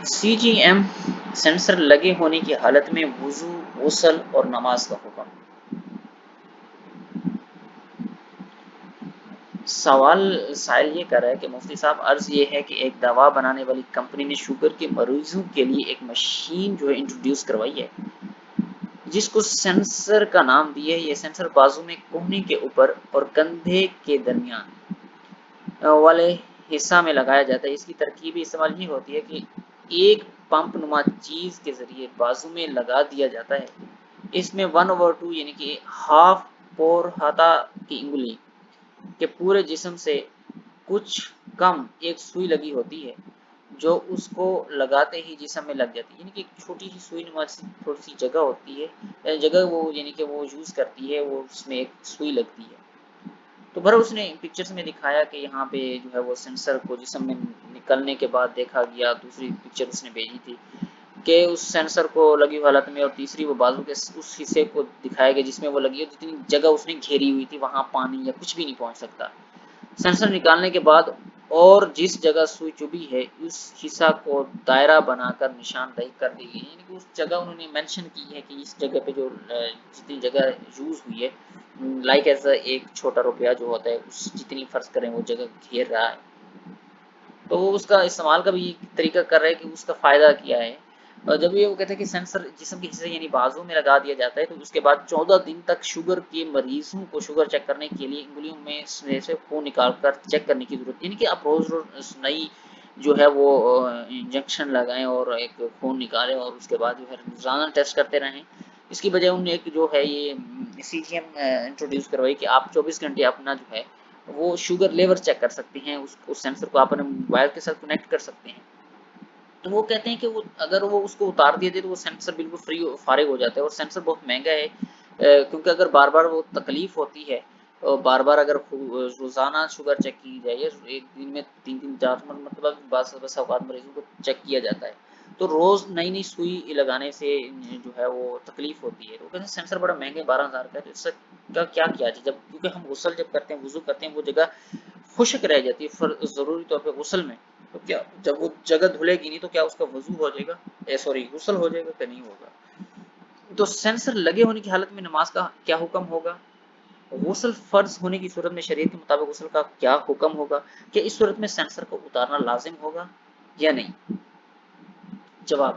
سی G M sensor لگے ہونے کی حالت میں وضو، غسل اور نماز کا حکم۔ سائل یہ کر رہا ہے کہ مفتی صاحب عرض یہ ہے کہ ایک دوا بنانے والی کمپنی نے شوگر کے مریضوں کے لیے ایک مشین جو ہے انٹروڈیوس کروائی ہے جس کو سینسر کا نام دی ہے۔ یہ سینسر بازو میں کوہنی کے اوپر اور کندھے کے درمیان والے حصہ میں لگایا جاتا ہے۔ اس کی ترکیبی استعمال یہ ہوتی ہے کہ ایک پمپ نما چیز کے ذریعے بازو میں لگا دیا جاتا ہے۔ اس میں 1/2 یعنی کہ ہاف پور ہاتھا کی انگلی کے پورے جسم سے کچھ کم ایک سوئی لگی ہوتی ہے جو اس کو لگاتے ہی جسم میں لگ جاتی ہے، یعنی کہ ایک چھوٹی سی سوئی نما تھوڑی سی جگہ ہوتی ہے، جگہ وہ یعنی کہ وہ یوز کرتی ہے، وہ اس میں ایک سوئی لگتی ہے۔ تو بھر اس نے پکچرز میں دکھایا کہ یہاں پہ جو ہے وہ سینسر کو جسم میں نکلنے کے بعد دیکھا گیا۔ دوسری پکچر اس نے بھیجی تھی کہ اس سینسر کو لگی ہوئی حالت میں، اور تیسری وہ بازو کے اس حصے کو دکھایا گیا جس میں وہ لگی ہے، جتنی جگہ اس نے گھیری ہوئی تھی وہاں پانی یا کچھ بھی نہیں پہنچ سکتا۔ سینسر نکالنے کے بعد اور جس جگہ سوئی چبھی ہے اس حصہ کو دائرہ بنا کر نشاندہی کر دی گئی، یعنی کہ اس جگہ انہوں نے مینشن کی ہے کہ اس جگہ پہ جو جتنی جگہ یوز ہوئی ہے، لائک ایز ایک چھوٹا روپیہ جو ہوتا ہے اس جتنی فرض کریں وہ جگہ گھیر رہا ہے، تو وہ اس کا استعمال کا بھی طریقہ کر رہے ہیں کہ اس کا فائدہ کیا ہے۔ اور جب یہ وہ کہتے ہیں کہ سینسر جسم کے حصے یعنی بازو میں لگا دیا جاتا ہے تو اس کے بعد 14 دن تک شوگر کے مریضوں کو شوگر چیک کرنے کے لیے انگلیوں میں سے خون نکال کر چیک کرنے کی ضرورت، یعنی کہ آپ روز روز نئی جو ہے وہ انجیکشن لگائیں اور ایک خون نکالیں اور اس کے بعد جو ہے روزانہ ٹیسٹ کرتے رہیں۔ اس کی بجائے انہوں نے ایک جو ہے یہ سی جی ایم انٹروڈیوس کروائی کہ آپ 24 گھنٹے اپنا جو ہے وہ شوگر لیور چیک کر سکتے ہیں، اس سینسر کو آپ اپنے موبائل کے ساتھ کنیکٹ کر سکتے ہیں۔ تو وہ کہتے ہیں کہ وہ اگر وہ اس کو اتار دیتے تو وہ سینسر بالکل فری فارغ ہو جاتا ہے، اور سینسر بہت مہنگا ہے کیونکہ اگر بار بار وہ تکلیف ہوتی ہے، بار بار اگر روزانہ شوگر چیک کی جائے، ایک دن میں 3-4 مرتبہ بعض اوقات مریضوں کو چیک کیا جاتا ہے، تو روز نئی نئی سوئی لگانے سے جو ہے وہ تکلیف ہوتی ہے۔ تو کہتے ہیں سینسر بڑا مہنگا ہے، 12,000 کا ہے، تو اس سے کیا کیا جائے جب، کیونکہ ہم غسل جب کرتے ہیں، وضو کرتے ہیں، وہ جگہ خشک رہ جاتی ہے ضروری طور پہ غسل میں، تو کیا جب وہ جگہ دھلے گی نہیں تو کیا اس کا وضو ہو جائے گا، سوری غسل ہو جائے گا کہ نہیں ہوگا۔ تو سینسر لگے ہونے کی حالت میں نماز کا کیا حکم ہوگا؟ غسل فرض ہونے کی صورت میں شریعت کے مطابق غسل کا کیا حکم ہوگا؟ کہ اس صورت میں سینسر کو اتارنا لازم ہوگا یا نہیں؟ جواب: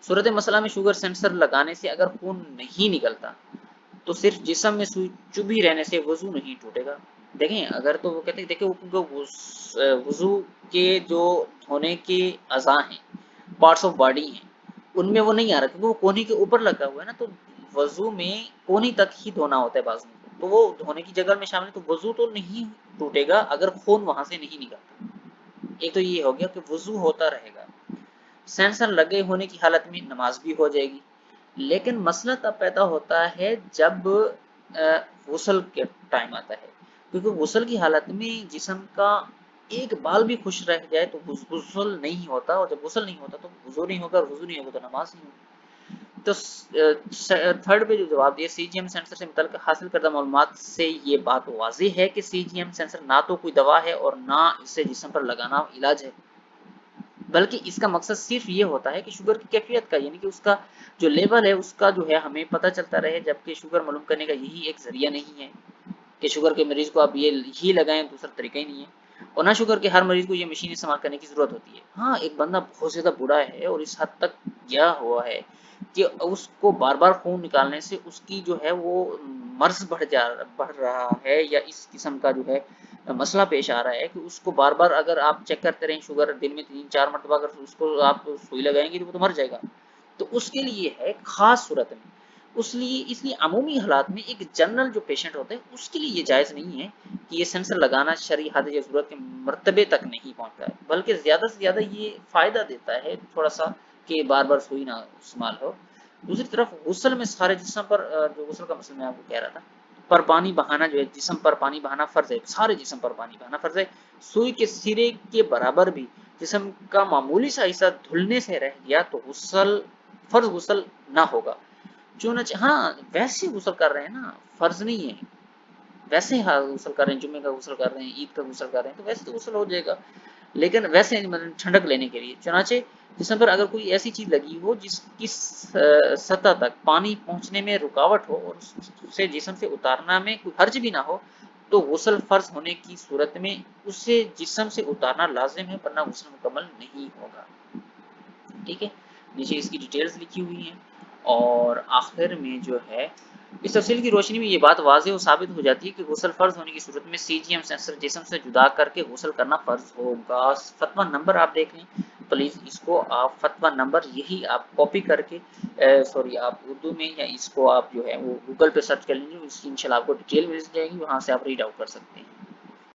صورت مسئلہ میں شوگر سینسر لگانے سے اگر خون نہیں نکلتا تو صرف جسم میں سوئی چبھی رہنے سے وضو نہیں ٹوٹے گا۔ دیکھیں اگر تو وہ کہتے ہیں دیکھیں وضو کے جو دھونے کے اعضاء ہیں، پارٹس آف باڈی ہیں، ان میں وہ نہیں آ رہا کیونکہ وہ کونی کے اوپر لگا ہوا ہے نا، تو وضو میں کونی تک ہی دھونا ہوتا ہے بازو کو، تو وہ دھونے کی جگہ میں شامل ہے، تو وضو تو نہیں ٹوٹے گا اگر خون وہاں سے نہیں نکلتا۔ ایک تو یہ ہو گیا کہ وضو ہوتا رہے گا، سینسر لگے ہونے کی حالت میں نماز بھی ہو جائے گی۔ لیکن مسئلہ تب پیدا ہوتا ہے جب غسل کے ٹائم آتا ہے، کیونکہ غسل کی حالت میں جسم کا ایک بال بھی خوش رہ جائے تو غسل نہیں ہوتا، اور جب غسل نہیں ہوتا تو وضو نہیں ہوگا، اور وضو نہیں ہوگا تو نماز نہیں ہوگی۔ تو تھرڈ پہ جو جواب دیا، سی جی ایم سینسر سے متعلق حاصل کردہ معلومات سے یہ بات واضح ہے کہ سی جی ایم سینسر نہ تو کوئی دوا ہے اور نہ اسے جسم پر لگانا علاج ہے، بلکہ اس کا مقصد صرف یہ ہوتا ہے کہ شوگر کی کیفیت کا یعنی کہ اس کا جو لیول ہے اس کا جو ہے ہمیں پتہ چلتا رہے، جبکہ شوگر معلوم کرنے کا یہی ایک ذریعہ نہیں ہے کہ شوگر کے مریض کو آپ یہ ہی لگائیں، دوسرا طریقہ ہی نہیں ہے، اور نہ شوگر کے ہر مریض کو یہ مشین استعمال کرنے کی ضرورت ہوتی ہے۔ ہاں ایک بندہ بہت زیادہ بوڑھا ہے اور اس حد تک گیا ہوا ہے کہ اس کو بار بار خون نکالنے سے اس کی جو ہے وہ مرض بڑھ رہا ہے، یا اس قسم کا جو ہے مسئلہ پیش آ رہا ہے کہ اس کو بار بار اگر آپ چیک کرتے رہیں شوگر دن میں 3-4 مرتبہ اگر اس کو آپ سوئی لگائیں گے تو وہ تو مر جائے گا، تو اس کے لیے ہے خاص صورت میں، اس لیے عمومی حالات میں ایک جنرل جو پیشنٹ ہوتے ہیں اس کے لیے یہ جائز نہیں ہے کہ یہ سینسر لگانا شرعی حاجت یا ضرورت کے مرتبے تک نہیں پہنچتا ہے، بلکہ زیادہ سے زیادہ یہ فائدہ دیتا ہے تھوڑا سا کہ بار بار سوئی نہ استعمال ہو۔ دوسری طرف غسل میں سارے جسم پر جو غسل کا مسئلہ میں آپ کو کہہ رہا تھا، پر پانی بہانا جو ہے جسم پر پانی بہانا فرض ہے، سارے جسم پر پانی بہانا فرض ہے، سوئی کے سرے کے برابر بھی جسم کا معمولی سا حصہ دھلنے سے رہ گیا تو فرض غسل نہ ہوگا، چنانچہ ہاں ویسے غسل کر رہے ہیں نا، فرض نہیں ہے، ویسے غسل کر رہے ہیں، جمعے کا غسل کر رہے ہیں، عید کا غسل کر رہے ہیں تو ویسے تو غسل ہو جائے گا، لیکن ویسے مطلب ٹھنڈک لینے کے لیے، چنانچہ جسم پر اگر کوئی ایسی چیز لگی ہو جس کی سطح تک پانی پہنچنے میں رکاوٹ ہو اور اسے جسم سے اتارنا میں کوئی حرج بھی نہ ہو تو غسل فرض ہونے کی صورت میں اسے جسم سے اتارنا لازم ہے، ورنہ غسل مکمل نہیں ہوگا۔ ٹھیک ہے، نیچے اس کی ڈیٹیلز لکھی ہوئی ہیں، اور آخر میں جو ہے اس تفصیل کی روشنی میں یہ بات واضح و ثابت ہو جاتی ہے کہ غسل فرض ہونے کی صورت میں سی جی ایم سینسر جسم سے جدا کر کے غسل کرنا فرض ہوگا۔ فتویٰ نمبر آپ دیکھ لیں پلیز، اس کو آپ فتویٰ نمبر یہی آپ کاپی کر کے سوری آپ اردو میں یا اس کو آپ جو ہے وہ گوگل پہ سرچ کر لیں گے، اس کی انشاءاللہ آپ کو ڈیٹیل مل جائے گی، وہاں سے آپ ریڈ آؤٹ کر سکتے ہیں۔